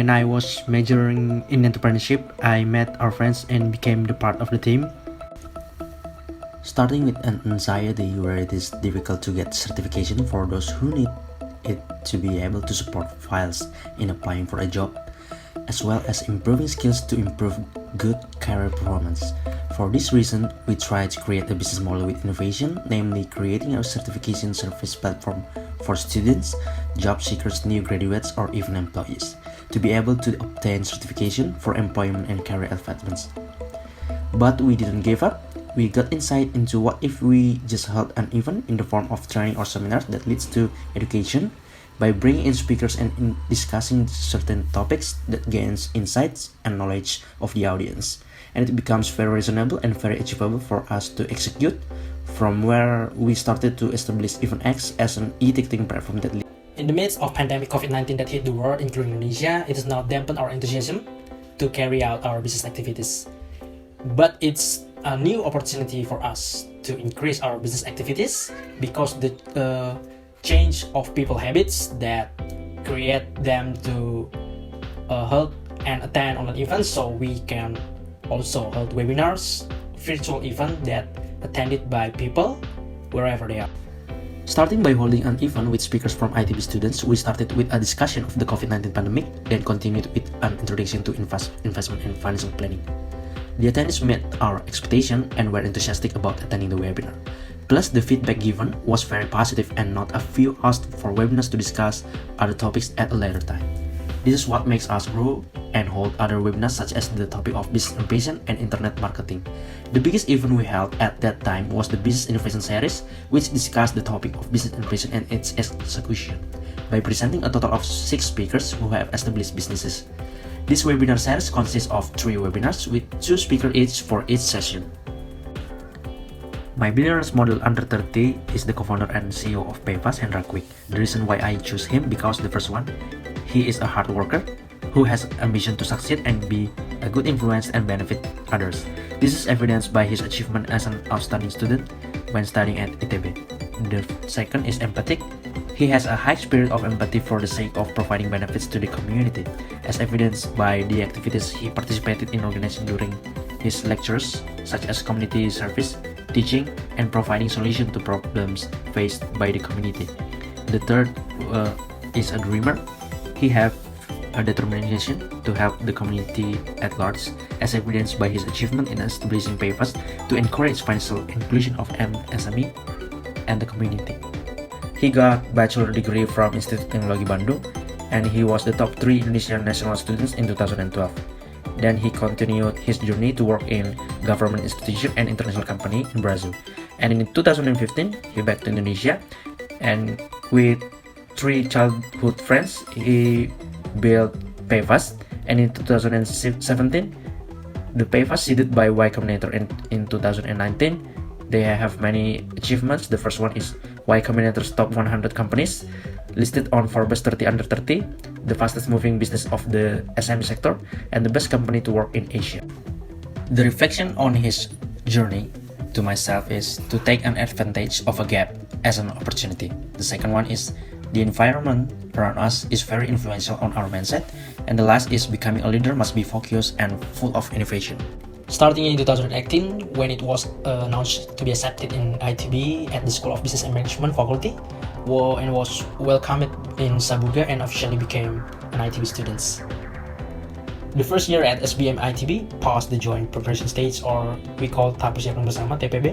When I was majoring in entrepreneurship, I met our friends and became the part of the team. Starting with an anxiety where it is difficult to get certification for those who need it to be able to support files in applying for a job, as well as improving skills to improve good career performance. For this reason, we try to create a business model with innovation, namely creating a certification service platform for students, job seekers, new graduates, or even employees, to be able to obtain certification for employment and career advancements. But we didn't give up. We got insight into what if we just held an event in the form of training or seminars that leads to education by bringing in speakers and discussing certain topics that gains insights and knowledge of the audience. And it becomes very reasonable and very achievable for us to execute, from where we started to establish Event X as an e-ticketing platform that in the midst of pandemic COVID-19 that hit the world, including Indonesia, it has not dampened our enthusiasm to carry out our business activities. But it's a new opportunity for us to increase our business activities because the change of people habits that create them to hold and attend online events, so we can also hold webinars, virtual event that attended by people wherever they are. Starting by holding an event with speakers from ITB students, we started with a discussion of the COVID-19 pandemic, then continued with an introduction to investment and financial planning. The attendees met our expectation and were enthusiastic about attending the webinar. Plus, the feedback given was very positive and not a few asked for webinars to discuss other topics at a later time. This is what makes us grow and hold other webinars such as the topic of business innovation and internet marketing. The biggest event we held at that time was the Business Innovation Series, which discussed the topic of business innovation and its execution, by presenting a total of 6 speakers who have established businesses. This webinar series consists of 3 webinars with 2 speakers each for each session. My billionaires model under 30 is the co-founder and CEO of PayFast, Hendra Quick. The reason why I choose him because the first one, he is a hard worker who has ambition to succeed and be a good influence and benefit others. This is evidenced by his achievement as an outstanding student when studying at ITB. The second is empathic. He has a high spirit of empathy for the sake of providing benefits to the community, as evidenced by the activities he participated in organizing during his lectures, such as community service, teaching, and providing solutions to problems faced by the community. The third is a dreamer. He has a determination to help the community at large, as evidenced by his achievement in establishing PayFast to encourage financial inclusion of MSME and the community. He got bachelor degree from Institut Teknologi Bandung, and he was the top 3 Indonesian national students in 2012. Then he continued his journey to work in government institution and international company in Brazil. And in 2015, he back to Indonesia, and with 3 childhood friends, he built PayFast. And in 2017, the PayFast seeded by Y Combinator. In 2019, they have many achievements. The first one is Y Combinator's top 100 companies listed on Forbes 30 under 30, the fastest moving business of the SME sector, and the best company to work in Asia. The reflection on his journey to myself is to take an advantage of a gap as an opportunity. The second one is the environment around us is very influential on our mindset, and the last is becoming a leader must be focused and full of innovation. Starting in 2018, when it was announced to be accepted in ITB at the School of Business and Management faculty, and was welcomed in Sabuga and officially became an ITB student. The first year at SBM ITB passed the joint preparation stage, or we call Tahap Persiapan Bersama (TPB).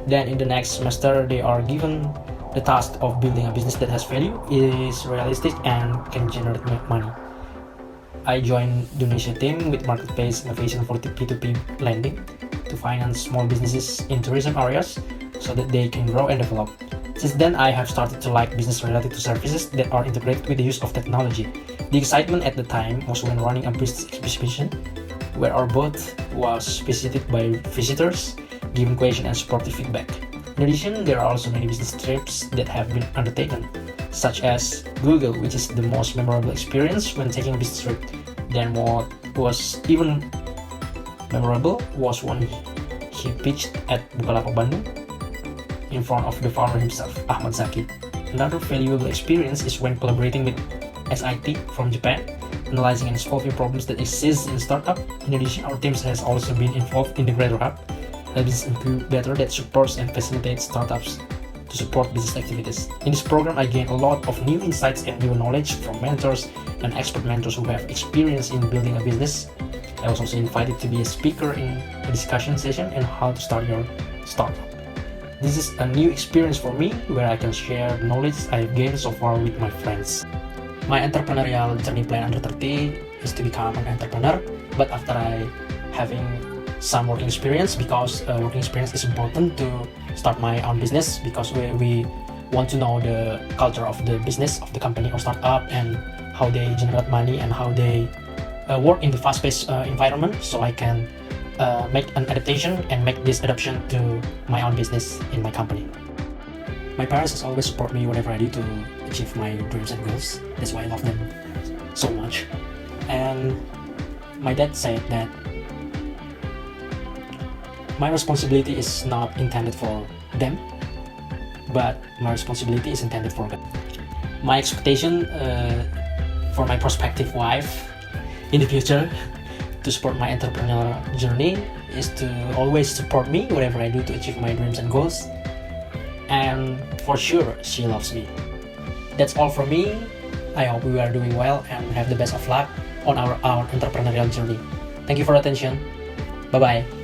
Then in the next semester, they are given the task of building a business that has value, is realistic, and can generate money. I joined the Indonesia team with marketplace innovation for P2P lending to finance small businesses in tourism areas so that they can grow and develop. Since then, I have started to like business related to services that are integrated with the use of technology. The excitement at the time was when running a business exhibition where our booth was visited by visitors, giving questions and supportive feedback. In addition, there are also many business trips that have been undertaken, such as Google, which is the most memorable experience when taking a business trip. Then what was even memorable was when he pitched at Bukalapak Bandung in front of the founder himself, Ahmad Zaki. Another valuable experience is when collaborating with SIT from Japan analyzing and solving problems that exist in startup. In addition, our teams has also been involved in the Greater Hub, a business incubator that supports and facilitates startups to support business activities. In this program, I gained a lot of new insights and new knowledge from mentors and expert mentors who have experience in building a business. I was also invited to be a speaker in a discussion session on how to start your startup. This is a new experience for me where I can share the knowledge I've gained so far with my friends. My entrepreneurial journey plan under 30 is to become an entrepreneur, but after I having some working experience, because working experience is important to start my own business, because we want to know the culture of the business of the company or startup and how they generate money and how they work in the fast-paced environment, so I can make an adaptation and make this adoption to my own business in my company. My parents always support me whatever I do to achieve my dreams and goals. That's why I love them so much. And my dad said that my responsibility is not intended for them, but my responsibility is intended for God. My expectation for my prospective wife in the future to support my entrepreneurial journey is to always support me whatever I do to achieve my dreams and goals. And for sure, she loves me. That's all from me. I hope we are doing well and have the best of luck on our entrepreneurial journey. Thank you for attention. Bye bye.